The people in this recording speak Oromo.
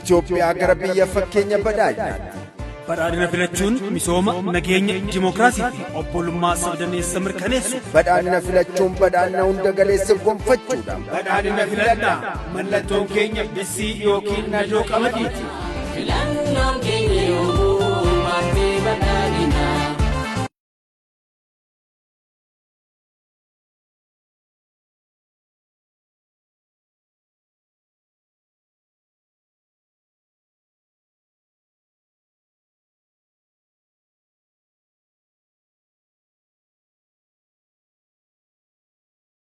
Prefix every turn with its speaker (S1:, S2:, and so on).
S1: Itoophiyaa gara biyya fakkeenya badhaadhaatti.
S2: Badhaadhina filachuun misooma nageenya dimokiraasii fi obbolummaa sabdaneessa mirkaneessu.
S1: Badhaadhina filachuun badhaadhina hunda galeessa gonfachuudha.
S2: Badhaadhina filadhaa mallattoon keenya bissii yookiin najoo qamadiiti.
S3: Filannoon keenya yoo maatee badhaadhina.